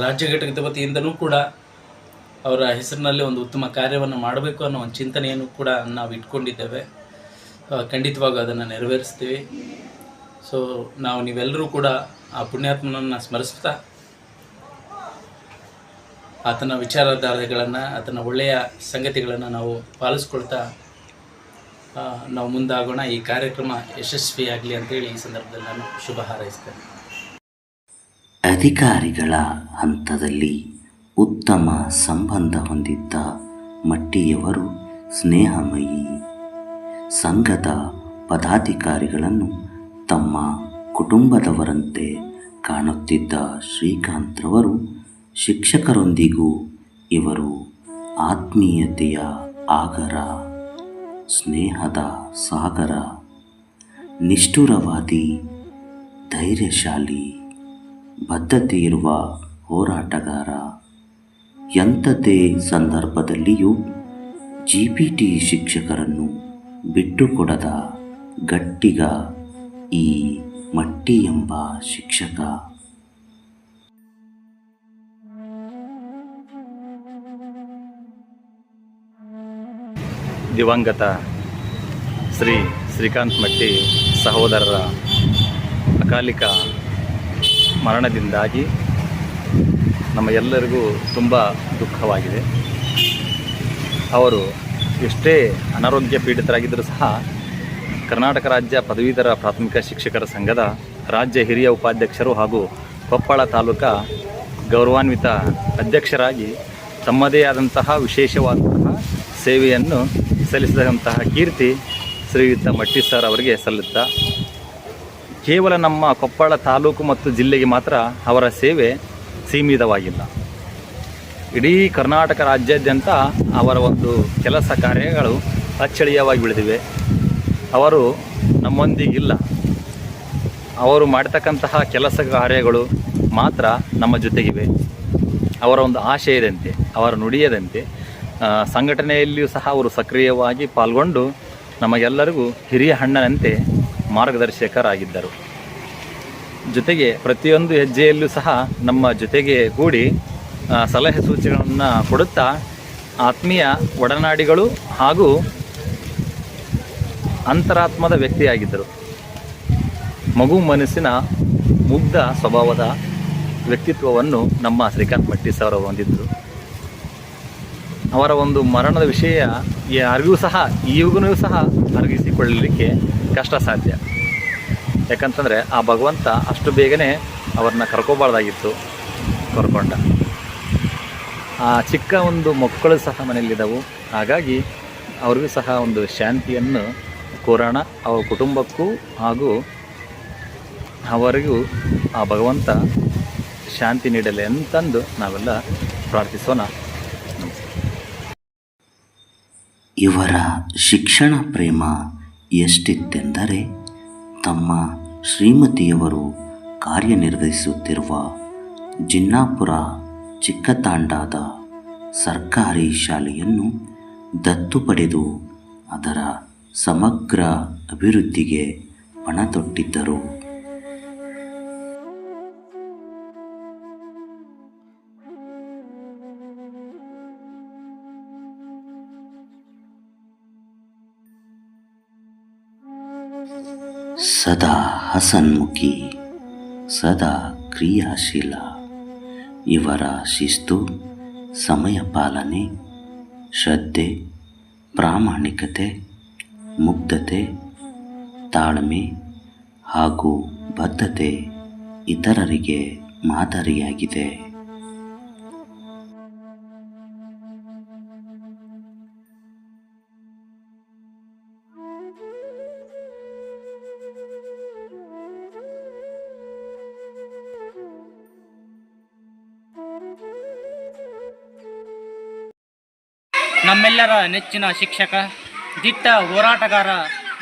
ರಾಜ್ಯ ಘಟಕದ ವತಿಯಿಂದನೂ ಕೂಡ ಅವರ ಹೆಸರಿನಲ್ಲಿ ಒಂದು ಉತ್ತಮ ಕಾರ್ಯವನ್ನು ಮಾಡಬೇಕು ಅನ್ನೋ ಒಂದು ಚಿಂತನೆಯನ್ನು ಕೂಡ ನಾವು ಇಟ್ಕೊಂಡಿದ್ದೇವೆ. ಖಂಡಿತವಾಗ ಅದನ್ನು ನೆರವೇರಿಸ್ತೀವಿ. ಸೊ ನಾವು ನೀವೆಲ್ಲರೂ ಕೂಡ ಆ ಪುಣ್ಯಾತ್ಮನನ್ನು ಸ್ಮರಿಸ್ತಾ ಆತನ ವಿಚಾರಧಾರೆಗಳನ್ನು, ಆತನ ಒಳ್ಳೆಯ ಸಂಗತಿಗಳನ್ನು ನಾವು ಪಾಲಿಸ್ಕೊಳ್ತಾ ನಾವು ಮುಂದಾಗೋಣ. ಈ ಕಾರ್ಯಕ್ರಮ ಯಶಸ್ವಿಯಾಗಲಿ ಅಂತೇಳಿ ಈ ಸಂದರ್ಭದಲ್ಲಿ ನಾನು ಶುಭ ಹಾರೈಸ್ತೇನೆ. ಅಧಿಕಾರಿಗಳ ಹಂತದಲ್ಲಿ ಉತ್ತಮ ಸಂಬಂಧ ಹೊಂದಿದ್ದ ಮಟ್ಟಿಯವರು ಸ್ನೇಹಮಯಿ. ಸಂಘದ ಪದಾಧಿಕಾರಿಗಳನ್ನು ತಮ್ಮ ಕುಟುಂಬದವರಂತೆ ಕಾಣುತ್ತಿದ್ದ ಶ್ರೀಕಾಂತ್ರವರು ಶಿಕ್ಷಕರೊಂದಿಗೂ ಇವರು ಆತ್ಮೀಯತೆಯ ಆಗರ, ಸ್ನೇಹದ ಸಾಗರ, ನಿಷ್ಠುರವಾದಿ, ಧೈರ್ಯಶಾಲಿ, ಬದ್ಧತೆ ಇರುವ ಹೋರಾಟಗಾರ. ಎಂಥದ್ದೇ ಸಂದರ್ಭದಲ್ಲಿಯೂ GPT ಶಿಕ್ಷಕರನ್ನು ಬಿಟ್ಟುಕೊಡದ ಗಟ್ಟಿಗ ಈ ಮಟ್ಟಿ ಎಂಬ ಶಿಕ್ಷಕ. ದಿವಂಗತ ಶ್ರೀ ಶ್ರೀಕಾಂತ್ ಮಟ್ಟಿ ಸಹೋದರರ ಅಕಾಲಿಕ ಮರಣದಿಂದಾಗಿ ನಮ್ಮ ಎಲ್ಲರಿಗೂ ತುಂಬ ದುಃಖವಾಗಿದೆ. ಅವರು ಎಷ್ಟೇ ಅನಾರೋಗ್ಯ ಪೀಡಿತರಾಗಿದ್ದರೂ ಸಹ ಕರ್ನಾಟಕ ರಾಜ್ಯ ಪದವೀಧರ ಪ್ರಾಥಮಿಕ ಶಿಕ್ಷಕರ ಸಂಘದ ರಾಜ್ಯ ಹಿರಿಯ ಉಪಾಧ್ಯಕ್ಷರು ಹಾಗೂ ಕೊಪ್ಪಳ ತಾಲೂಕಾ ಗೌರವಾನ್ವಿತ ಅಧ್ಯಕ್ಷರಾಗಿ ತಮ್ಮದೇ ಆದಂತಹ ವಿಶೇಷವಾದಂತಹ ಸೇವೆಯನ್ನು ಸಲ್ಲಿಸಿದಂತಹ ಕೀರ್ತಿ ಶ್ರೀಯುತ ಮಟ್ಟಿ ಸರ್ ಅವರಿಗೆ ಸಲ್ಲುತ್ತಾ, ಕೇವಲ ನಮ್ಮ ಕೊಪ್ಪಳ ತಾಲೂಕು ಮತ್ತು ಜಿಲ್ಲೆಗೆ ಮಾತ್ರ ಅವರ ಸೇವೆ ಸೀಮಿತವಾಗಿಲ್ಲ. ಇಡೀ ಕರ್ನಾಟಕ ರಾಜ್ಯಾದ್ಯಂತ ಅವರ ಒಂದು ಕೆಲಸ ಕಾರ್ಯಗಳು ಅಚ್ಚಳಿಯವಾಗಿ ಬೆಳೆದಿವೆ. ಅವರು ನಮ್ಮೊಂದಿಗಿಲ್ಲ. ಅವರು ಮಾಡ್ತಕ್ಕಂತಹ ಕೆಲಸ ಕಾರ್ಯಗಳು ಮಾತ್ರ ನಮ್ಮ ಜೊತೆಗಿವೆ. ಅವರ ಒಂದು ಆಶಯದಂತೆ, ಅವರ ನುಡಿಯದಂತೆ ಸಂಘಟನೆಯಲ್ಲಿಯೂ ಸಹ ಅವರು ಸಕ್ರಿಯವಾಗಿ ಪಾಲ್ಗೊಂಡು ನಮಗೆಲ್ಲರಿಗೂ ಹಿರಿಯ ಅಣ್ಣನಂತೆ ಮಾರ್ಗದರ್ಶಕರಾಗಿದ್ದರು. ಜೊತೆಗೆ ಪ್ರತಿಯೊಂದು ಹೆಜ್ಜೆಯಲ್ಲೂ ಸಹ ನಮ್ಮ ಜೊತೆಗೆ ಕೂಡಿ ಸಲಹೆ ಸೂಚನೆಗಳನ್ನು ಕೊಡುತ್ತಾ ಆತ್ಮೀಯ ಒಡನಾಡಿಗಳು ಹಾಗೂ ಅಂತರಾತ್ಮದ ವ್ಯಕ್ತಿಯಾಗಿದ್ದರು. ಮಗು ಮನಸ್ಸಿನ ಮುಗ್ಧ ಸ್ವಭಾವದ ವ್ಯಕ್ತಿತ್ವವನ್ನು ನಮ್ಮ ಶ್ರೀಕಾಂತ್ ಮಟ್ಟಿ ಸರ್ ಹೊಂದಿದ್ದರು. ಅವರ ಒಂದು ಮರಣದ ವಿಷಯ ಯಾರಿಗೂ ಸಹ ಈಗಲೂ ಸಹ ಅರಗಿಸಿಕೊಳ್ಳಲಿಕ್ಕೆ ಕಷ್ಟ ಸಾಧ್ಯ. ಯಾಕಂತಂದರೆ ಆ ಭಗವಂತ ಅಷ್ಟು ಬೇಗನೆ ಅವ್ರನ್ನ ಕರ್ಕೋಬಾರ್ದಾಗಿತ್ತು, ಕರ್ಕೊಂಡ. ಆ ಚಿಕ್ಕ ಒಂದು ಮಕ್ಕಳು ಸಹ ಮನೆಯಲ್ಲಿದ್ದವು. ಹಾಗಾಗಿ ಅವ್ರಿಗೂ ಸಹ ಒಂದು ಶಾಂತಿಯನ್ನು ಕೋರೋಣ. ಅವರ ಕುಟುಂಬಕ್ಕೂ ಹಾಗೂ ಅವರಿಗೂ ಆ ಭಗವಂತ ಶಾಂತಿ ನೀಡಲಿ ಅಂತಂದು ನಾವೆಲ್ಲ ಪ್ರಾರ್ಥಿಸೋಣ. ಇವರ ಶಿಕ್ಷಣ ಪ್ರೇಮ ಎಷ್ಟಿತ್ತೆಂದರೆ ತಮ್ಮ ಶ್ರೀಮತಿಯವರು ಕಾರ್ಯನಿರ್ವಹಿಸುತ್ತಿರುವ ಜಿನ್ನಾಪುರ ಚಿಕ್ಕತಾಂಡಾದ ಸರ್ಕಾರಿ ಶಾಲೆಯನ್ನು ದತ್ತು ಪಡೆದು ಅದರ ಸಮಗ್ರ ಅಭಿವೃದ್ಧಿಗೆ ಪಣತೊಟ್ಟಿದ್ದರು. ಸದಾ ಹಸನ್ಮುಖಿ, ಸದಾ ಕ್ರಿಯಾಶೀಲ. ಇವರ ಶಿಸ್ತು, ಸಮಯ ಪಾಲನೆ, ಶ್ರದ್ಧೆ, ಪ್ರಾಮಾಣಿಕತೆ, ಮುಗ್ಧತೆ, ತಾಳ್ಮೆ ಹಾಗೂ ಬದ್ಧತೆ ಇತರರಿಗೆ ಮಾದರಿಯಾಗಿದೆ. ನಮ್ಮೆಲ್ಲರ ನೆಚ್ಚಿನ ಶಿಕ್ಷಕ, ದಿಟ್ಟ ಹೋರಾಟಗಾರ,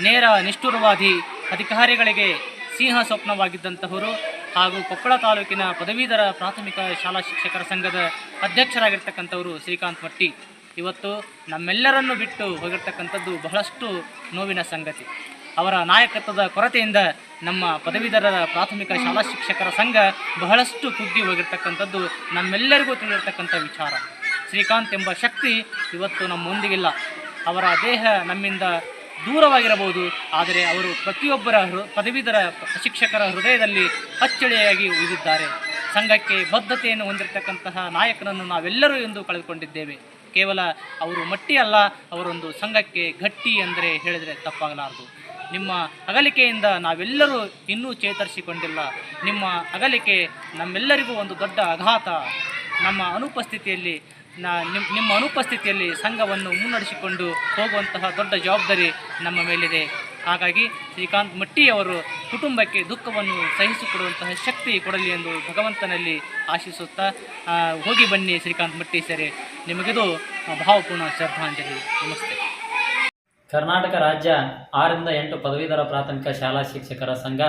ನೇರ ನಿಷ್ಠುರವಾದಿ, ಅಧಿಕಾರಿಗಳಿಗೆ ಸಿಂಹ ಸ್ವಪ್ನವಾಗಿದ್ದಂತಹವರು ಹಾಗೂ ಕೊಪ್ಪಳ ತಾಲೂಕಿನ ಪದವೀಧರ ಪ್ರಾಥಮಿಕ ಶಾಲಾ ಶಿಕ್ಷಕರ ಸಂಘದ ಅಧ್ಯಕ್ಷರಾಗಿರ್ತಕ್ಕಂಥವರು ಶ್ರೀಕಾಂತ್ ಮಟ್ಟಿ ಇವತ್ತು ನಮ್ಮೆಲ್ಲರನ್ನು ಬಿಟ್ಟು ಹೋಗಿರ್ತಕ್ಕಂಥದ್ದು ಬಹಳಷ್ಟು ನೋವಿನ ಸಂಗತಿ. ಅವರ ನಾಯಕತ್ವದ ಕೊರತೆಯಿಂದ ನಮ್ಮ ಪದವೀಧರರ ಪ್ರಾಥಮಿಕ ಶಾಲಾ ಶಿಕ್ಷಕರ ಸಂಘ ಬಹಳಷ್ಟು ಕುಗ್ಗಿ ಹೋಗಿರ್ತಕ್ಕಂಥದ್ದು ನಮ್ಮೆಲ್ಲರಿಗೂ ತಿಳಿದಿರ್ತಕ್ಕಂಥ ವಿಚಾರ. ಶ್ರೀಕಾಂತ್ ಎಂಬ ಶಕ್ತಿ ಇವತ್ತು ನಮ್ಮೊಂದಿಗಿಲ್ಲ. ಅವರ ದೇಹ ನಮ್ಮಿಂದ ದೂರವಾಗಿರಬಹುದು, ಆದರೆ ಅವರು ಪ್ರತಿಯೊಬ್ಬರ ಪದವೀಧರ ಶಿಕ್ಷಕರ ಹೃದಯದಲ್ಲಿ ಅಚ್ಚಳಿಯಾಗಿ ಉಳಿದಿದ್ದಾರೆ. ಸಂಘಕ್ಕೆ ಬದ್ಧತೆಯನ್ನು ಹೊಂದಿರತಕ್ಕಂತಹ ನಾಯಕನನ್ನು ನಾವೆಲ್ಲರೂ ಎಂದು ಕಳೆದುಕೊಂಡಿದ್ದೇವೆ. ಕೇವಲ ಅವರು ಮಟ್ಟಿ ಅಲ್ಲ, ಅವರೊಂದು ಸಂಘಕ್ಕೆ ಗಟ್ಟಿ ಅಂದರೆ ಹೇಳಿದರೆ ತಪ್ಪಾಗಲಾರದು. ನಿಮ್ಮ ಅಗಲಿಕೆಯಿಂದ ನಾವೆಲ್ಲರೂ ಇನ್ನೂ ಚೇತರಿಸಿಕೊಂಡಿಲ್ಲ. ನಿಮ್ಮ ಅಗಲಿಕೆ ನಮ್ಮೆಲ್ಲರಿಗೂ ಒಂದು ದೊಡ್ಡ ಆಘಾತ. ನಿಮ್ಮ ಅನುಪಸ್ಥಿತಿಯಲ್ಲಿ ಸಂಘವನ್ನು ಮುನ್ನಡೆಸಿಕೊಂಡು ಹೋಗುವಂತಹ ದೊಡ್ಡ ಜವಾಬ್ದಾರಿ ನಮ್ಮ ಮೇಲಿದೆ. ಹಾಗಾಗಿ ಶ್ರೀಕಾಂತ್ ಮಟ್ಟಿಯವರು ಕುಟುಂಬಕ್ಕೆ ದುಃಖವನ್ನು ಸಹಿಸಿಕೊಡುವಂತಹ ಶಕ್ತಿ ಕೊಡಲಿ ಎಂದು ಭಗವಂತನಲ್ಲಿ ಆಶಿಸುತ್ತಾ ಹೋಗಿ ಬನ್ನಿ ಶ್ರೀಕಾಂತ್ ಮಟ್ಟಿ ಸರಿ, ನಿಮಗಿದು ಭಾವಪೂರ್ಣ ಶ್ರದ್ಧಾಂಜಲಿ. ನಮಸ್ತೆ. ಕರ್ನಾಟಕ ರಾಜ್ಯ 6ರಿಂದ 8 ಪದವೀಧರ ಪ್ರಾಥಮಿಕ ಶಾಲಾ ಶಿಕ್ಷಕರ ಸಂಘ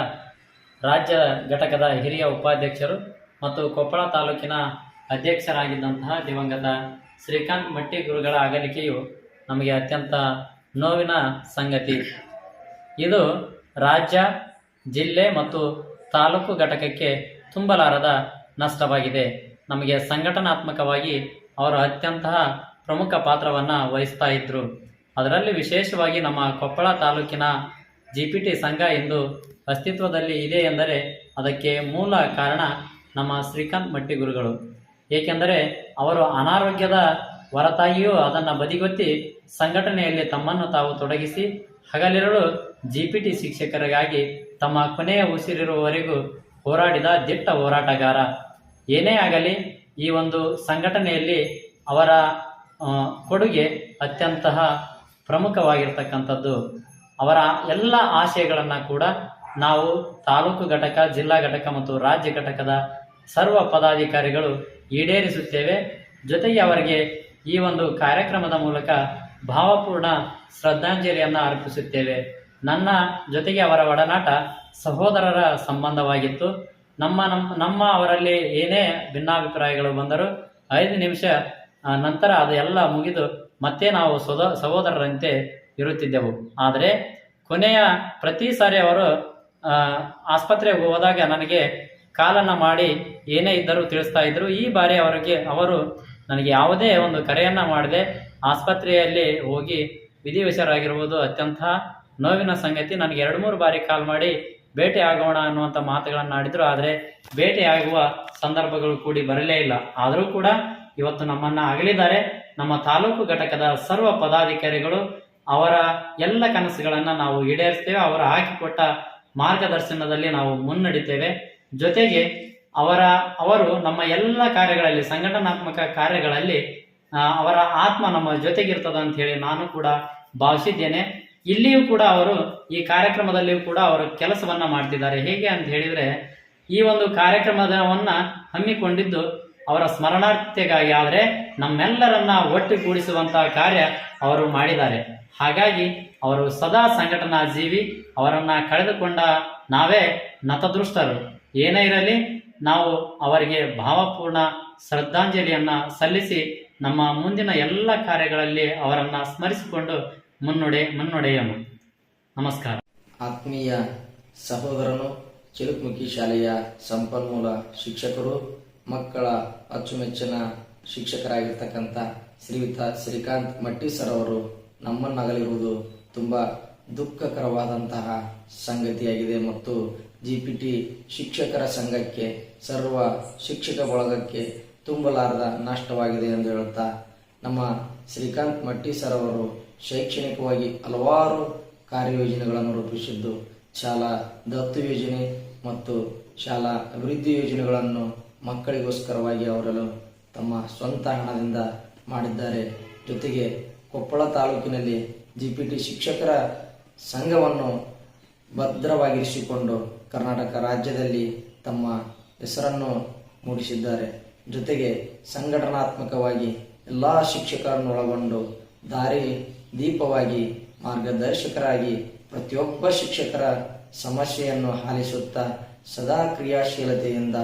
ರಾಜ್ಯ ಘಟಕದ ಹಿರಿಯ ಉಪಾಧ್ಯಕ್ಷರು ಮತ್ತು ಕೊಪ್ಪಳ ತಾಲೂಕಿನ ಅಧ್ಯಕ್ಷರಾಗಿದ್ದಂತಹ ದಿವಂಗತ ಶ್ರೀಕಾಂತ್ ಮಟ್ಟಿ ಗುರುಗಳ ಅಗಲಿಕೆಯು ನಮಗೆ ಅತ್ಯಂತ ನೋವಿನ ಸಂಗತಿ. ಇದು ರಾಜ್ಯ, ಜಿಲ್ಲೆ ಮತ್ತು ತಾಲೂಕು ಘಟಕಕ್ಕೆ ತುಂಬಲಾರದ ನಷ್ಟವಾಗಿದೆ. ನಮಗೆ ಸಂಘಟನಾತ್ಮಕವಾಗಿ ಅವರು ಅತ್ಯಂತ ಪ್ರಮುಖ ಪಾತ್ರವನ್ನು ವಹಿಸ್ತಾ ಇದ್ದರು. ಅದರಲ್ಲಿ ವಿಶೇಷವಾಗಿ ನಮ್ಮ ಕೊಪ್ಪಳ ತಾಲೂಕಿನ GPT ಸಂಘ ಇಂದು ಅಸ್ತಿತ್ವದಲ್ಲಿ ಇದೆ ಎಂದರೆ ಅದಕ್ಕೆ ಮೂಲ ಕಾರಣ ನಮ್ಮ ಶ್ರೀಕಾಂತ್ ಮಟ್ಟಿ ಗುರುಗಳು. ಏಕೆಂದರೆ ಅವರು ಅನಾರೋಗ್ಯದ ಹೊರತಾಗಿಯೂ ಅದನ್ನು ಬದಿಗೊತ್ತಿ ಸಂಘಟನೆಯಲ್ಲಿ ತಮ್ಮನ್ನು ತಾವು ತೊಡಗಿಸಿ ಹಗಲಿರುಳು GPT ಶಿಕ್ಷಕರಿಗಾಗಿ ತಮ್ಮ ಕೊನೆಯ ಉಸಿರಿರುವವರೆಗೂ ಹೋರಾಡಿದ ದಿಟ್ಟ ಹೋರಾಟಗಾರ. ಏನೇ ಆಗಲಿ ಈ ಒಂದು ಸಂಘಟನೆಯಲ್ಲಿ ಅವರ ಕೊಡುಗೆ ಅತ್ಯಂತ ಪ್ರಮುಖವಾಗಿರ್ತಕ್ಕಂಥದ್ದು. ಅವರ ಎಲ್ಲ ಆಶಯಗಳನ್ನು ಕೂಡ ನಾವು ತಾಲೂಕು ಘಟಕ, ಜಿಲ್ಲಾ ಘಟಕ ಮತ್ತು ರಾಜ್ಯ ಘಟಕದ ಸರ್ವ ಪದಾಧಿಕಾರಿಗಳು ಈಡೇರಿಸುತ್ತೇವೆ. ಜೊತೆಗೆ ಅವರಿಗೆ ಈ ಒಂದು ಕಾರ್ಯಕ್ರಮದ ಮೂಲಕ ಭಾವಪೂರ್ಣ ಶ್ರದ್ಧಾಂಜಲಿಯನ್ನು ಅರ್ಪಿಸುತ್ತೇವೆ. ನನ್ನ ಜೊತೆಗೆ ಅವರ ಒಡನಾಟ ಸಹೋದರರ ಸಂಬಂಧವಾಗಿತ್ತು. ನಮ್ಮ ಅವರಲ್ಲಿ ಏನೇ ಭಿನ್ನಾಭಿಪ್ರಾಯಗಳು ಬಂದರೂ 5 ನಿಮಿಷ ನಂತರ ಅದು ಎಲ್ಲ ಮುಗಿದು ಮತ್ತೆ ನಾವು ಸಹೋದರರಂತೆ ಇರುತ್ತಿದ್ದೆವು. ಆದರೆ ಕೊನೆಯ ಪ್ರತಿ ಸಾರಿ ಅವರು ಆಸ್ಪತ್ರೆಗೆ ಹೋದಾಗ ನನಗೆ ಕಾಲನ್ನು ಮಾಡಿ ಏನೇ ಇದ್ದರೂ ತಿಳಿಸ್ತಾ ಇದ್ದರು. ಈ ಬಾರಿ ಅವರು ನನಗೆ ಯಾವುದೇ ಒಂದು ಕರೆಯನ್ನು ಮಾಡದೆ ಆಸ್ಪತ್ರೆಯಲ್ಲಿ ಹೋಗಿ ವಿಧಿವಶರಾಗಿರುವುದು ಅತ್ಯಂತ ನೋವಿನ ಸಂಗತಿ. ನನಗೆ 2-3 ಬಾರಿ ಕಾಲ್ ಮಾಡಿ ಭೇಟಿ ಆಗೋಣ ಅನ್ನುವಂಥ ಮಾತುಗಳನ್ನು ಆಡಿದರು. ಆದರೆ ಭೇಟಿ ಆಗುವ ಸಂದರ್ಭಗಳು ಕೂಡಿ ಬರಲೇ ಇಲ್ಲ. ಆದರೂ ಕೂಡ ಇವತ್ತು ನಮ್ಮನ್ನು ಅಗಲಿದ್ದಾರೆ. ನಮ್ಮ ತಾಲೂಕು ಘಟಕದ ಸರ್ವ ಪದಾಧಿಕಾರಿಗಳು ಅವರ ಎಲ್ಲ ಕನಸುಗಳನ್ನು ನಾವು ಈಡೇರಿಸ್ತೇವೆ. ಅವರು ಹಾಕಿಕೊಟ್ಟ ಮಾರ್ಗದರ್ಶನದಲ್ಲಿ ನಾವು ಮುನ್ನಡಿತೇವೆ. ಜೊತೆಗೆ ಅವರು ನಮ್ಮ ಎಲ್ಲ ಕಾರ್ಯಗಳಲ್ಲಿ, ಸಂಘಟನಾತ್ಮಕ ಕಾರ್ಯಗಳಲ್ಲಿ ಅವರ ಆತ್ಮ ನಮ್ಮ ಜೊತೆಗಿರ್ತದ ಅಂತ ಹೇಳಿ ನಾನು ಕೂಡ ಭಾವಿಸಿದ್ದೇನೆ. ಇಲ್ಲಿಯೂ ಕೂಡ ಅವರು ಈ ಕಾರ್ಯಕ್ರಮದಲ್ಲಿಯೂ ಕೂಡ ಅವರು ಕೆಲಸವನ್ನ ಮಾಡ್ತಿದ್ದಾರೆ. ಹೇಗೆ ಅಂತ ಹೇಳಿದರೆ, ಈ ಒಂದು ಕಾರ್ಯಕ್ರಮವನ್ನ ಹಮ್ಮಿಕೊಂಡಿದ್ದು ಅವರ ಸ್ಮರಣಾರ್ಥಿಗಾಗಿ, ಆದರೆ ನಮ್ಮೆಲ್ಲರನ್ನ ಒಟ್ಟುಗೂಡಿಸುವಂತಹ ಕಾರ್ಯ ಅವರು ಮಾಡಿದ್ದಾರೆ. ಹಾಗಾಗಿ ಅವರು ಸದಾ ಸಂಘಟನಾ ಜೀವಿ. ಅವರನ್ನ ಕಳೆದುಕೊಂಡ ನಾವೇ ನತದೃಷ್ಟರು. ಏನೇ ಇರಲಿ, ನಾವು ಅವರಿಗೆ ಭಾವಪೂರ್ಣ ಶ್ರದ್ಧಾಂಜಲಿಯನ್ನ ಸಲ್ಲಿಸಿ ನಮ್ಮ ಮುಂದಿನ ಎಲ್ಲ ಕಾರ್ಯಗಳಲ್ಲಿ ಅವರನ್ನ ಸ್ಮರಿಸಿಕೊಂಡು ಮುನ್ನಡೆಯೋಣ. ನಮಸ್ಕಾರ. ಆತ್ಮೀಯ ಸಹೋದರನು, ಚಿಲುಕುಮುಖಿ ಶಾಲೆಯ ಸಂಪನ್ಮೂಲ ಶಿಕ್ಷಕರು, ಮಕ್ಕಳ ಅಚ್ಚುಮೆಚ್ಚಿನ ಶಿಕ್ಷಕರಾಗಿರ್ತಕ್ಕಂಥ ಶ್ರೀಯುತ ಶ್ರೀಕಾಂತ್ ಮಟ್ಟಿ ಸರ್ ಅವರು ನಮ್ಮನ್ನಗಲಿರುವುದು ತುಂಬ ದುಃಖಕರವಾದಂತಹ ಸಂಗತಿಯಾಗಿದೆ ಮತ್ತು GPT ಶಿಕ್ಷಕರ ಸಂಘಕ್ಕೆ, ಸರ್ವ ಶಿಕ್ಷಕ ಬಳಗಕ್ಕೆ ತುಂಬಲಾರದ ನಷ್ಟವಾಗಿದೆ ಎಂದು ಹೇಳುತ್ತಾ, ನಮ್ಮ ಶ್ರೀಕಾಂತ್ ಮಟ್ಟಿ ಸರ್ ಅವರು ಶೈಕ್ಷಣಿಕವಾಗಿ ಹಲವಾರು ಕಾರ್ಯಯೋಜನೆಗಳನ್ನು ರೂಪಿಸಿದ್ದು, ಶಾಲಾ ದತ್ತು ಯೋಜನೆ ಮತ್ತು ಶಾಲಾ ಅಭಿವೃದ್ಧಿ ಯೋಜನೆಗಳನ್ನು ಮಕ್ಕಳಿಗೋಸ್ಕರವಾಗಿ ಅವರನ್ನು ತಮ್ಮ ಸ್ವಂತ ಹಣದಿಂದ ಮಾಡಿದ್ದಾರೆ. ಜೊತೆಗೆ ಕೊಪ್ಪಳ ತಾಲೂಕಿನಲ್ಲಿ GPT ಶಿಕ್ಷಕರ ಸಂಘವನ್ನು ಭದ್ರವಾಗಿರಿಸಿಕೊಂಡು ಕರ್ನಾಟಕ ರಾಜ್ಯದಲ್ಲಿ ತಮ್ಮ ಹೆಸರನ್ನು ಮೂಡಿಸಿದ್ದಾರೆ. ಜೊತೆಗೆ ಸಂಘಟನಾತ್ಮಕವಾಗಿ ಎಲ್ಲ ಶಿಕ್ಷಕರನ್ನು ಒಳಗೊಂಡು ದಾರಿ ದೀಪವಾಗಿ ಮಾರ್ಗದರ್ಶಕರಾಗಿ ಪ್ರತಿಯೊಬ್ಬ ಶಿಕ್ಷಕರ ಸಮಸ್ಯೆಯನ್ನು ಆಲಿಸುತ್ತಾ ಸದಾ ಕ್ರಿಯಾಶೀಲತೆಯಿಂದ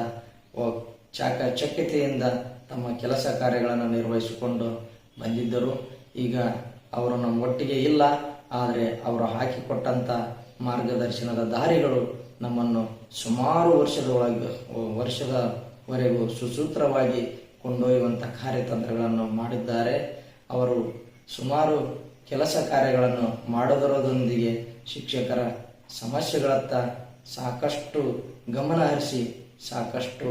ಚಾಕಚಕ್ಯತೆಯಿಂದ ತಮ್ಮ ಕೆಲಸ ಕಾರ್ಯಗಳನ್ನು ನಿರ್ವಹಿಸಿಕೊಂಡು ಬಂದಿದ್ದರು. ಈಗ ಅವರು ನಮ್ಮ ಒಟ್ಟಿಗೆ ಇಲ್ಲ, ಆದರೆ ಅವರು ಹಾಕಿಕೊಟ್ಟಂಥ ಮಾರ್ಗದರ್ಶನದ ದಾರಿಗಳು ನಮ್ಮನ್ನು ಸುಮಾರು ವರ್ಷದವರೆಗೂ ಸುಸೂತ್ರವಾಗಿ ಕೊಂಡೊಯ್ಯುವಂಥ ಕಾರ್ಯತಂತ್ರಗಳನ್ನು ಮಾಡಿದ್ದಾರೆ. ಅವರು ಸುಮಾರು ಕೆಲಸ ಕಾರ್ಯಗಳನ್ನು ಮಾಡೋದರೊಂದಿಗೆ ಶಿಕ್ಷಕರ ಸಮಸ್ಯೆಗಳತ್ತ ಸಾಕಷ್ಟು ಗಮನ ಹರಿಸಿ ಸಾಕಷ್ಟು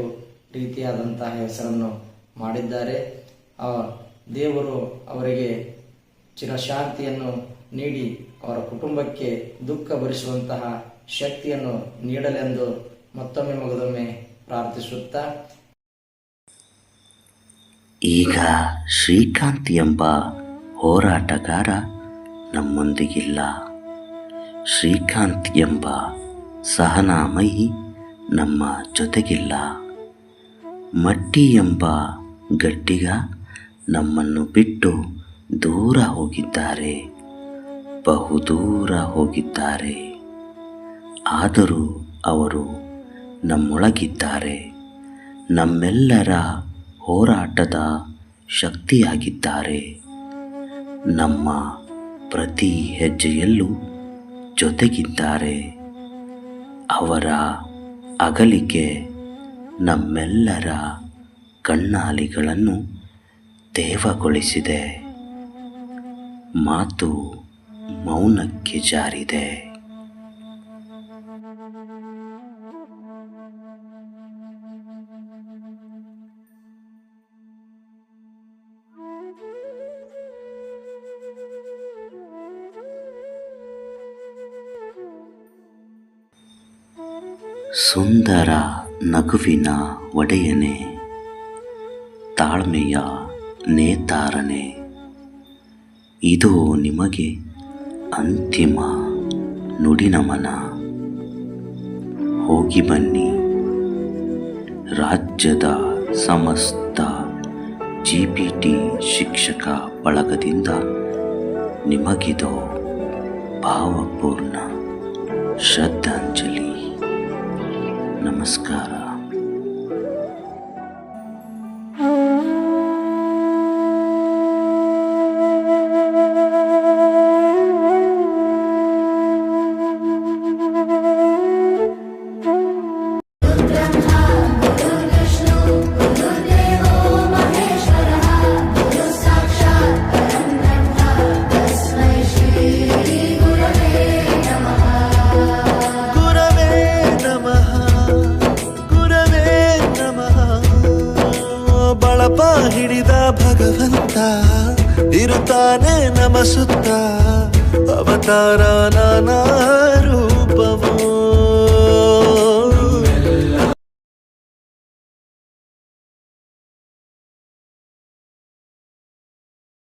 ರೀತಿಯಾದಂತಹ ಹೆಸರನ್ನು ಮಾಡಿದ್ದಾರೆ. ದೇವರು ಅವರಿಗೆ ಚಿರಶಾಂತಿಯನ್ನು ನೀಡಿ ಅವರ ಕುಟುಂಬಕ್ಕೆ ದುಃಖ ಭರಿಸುವಂತಹ ಶಕ್ತಿಯನ್ನು ನೀಡಲೆಂದು ಮತ್ತೊಮ್ಮೆ ಮಗದೊಮ್ಮೆ ಪ್ರಾರ್ಥಿಸುತ್ತಾ, ಈಗ ಶ್ರೀಕಾಂತ್ ಎಂಬ ಹೋರಾಟಗಾರ ನಮ್ಮೊಂದಿಗಿಲ್ಲ. ಶ್ರೀಕಾಂತ್ ಎಂಬ ಸಹನಾಮಯಿ ನಮ್ಮ ಜೊತೆಗಿಲ್ಲ. ಮಟ್ಟಿ ಎಂಬ ಗಟ್ಟಿಗ ನಮ್ಮನ್ನು ಬಿಟ್ಟು ದೂರ ಹೋಗಿದ್ದಾರೆ, ಬಹುದೂರ ಹೋಗಿದ್ದಾರೆ. ಆದರೂ ಅವರು ನಮ್ಮೊಳಗಿದ್ದಾರೆ, ನಮ್ಮೆಲ್ಲರ ಹೋರಾಟದ ಶಕ್ತಿಯಾಗಿದ್ದಾರೆ. ನಮ್ಮ ಪ್ರತಿ ಹೆಜ್ಜೆಯಲ್ಲೂ ಜೊತೆಗಿದ್ದಾರೆ. ಅವರ ಅಗಲಿಕೆ ನಮ್ಮೆಲ್ಲರ ಕಣ್ಣಾಲಿಗಳನ್ನು ತೇವಗೊಳಿಸಿದೆ. ಮಾತು ಮೌನಕ್ಕೆ ಜಾರಿದೆ. ಸುಂದರ ನಗುವಿನ ಒಡೆಯನೆ, ತಾಳ್ಮೆಯ ನೇತಾರನೆ, ಇದು ನಿಮಗೆ ಅಂತಿಮ ನುಡಿನಮನ. ಹೋಗಿ ಬನ್ನಿ. ರಾಜ್ಯದ ಸಮಸ್ತ GPT ಶಿಕ್ಷಕ ಬಳಗದಿಂದ ನಿಮಗಿದು ಭಾವಪೂರ್ಣ ಶ್ರದ್ಧಾಂಜಲಿ. ನಮಸ್ಕಾರ. ಹಿಡಿದ ಭಗವಂತ ಇರುತ್ತಾನೆ ನಮ ಸುತ್ತ, ಅವತಾರ ನಾನಾ ರೂಪವ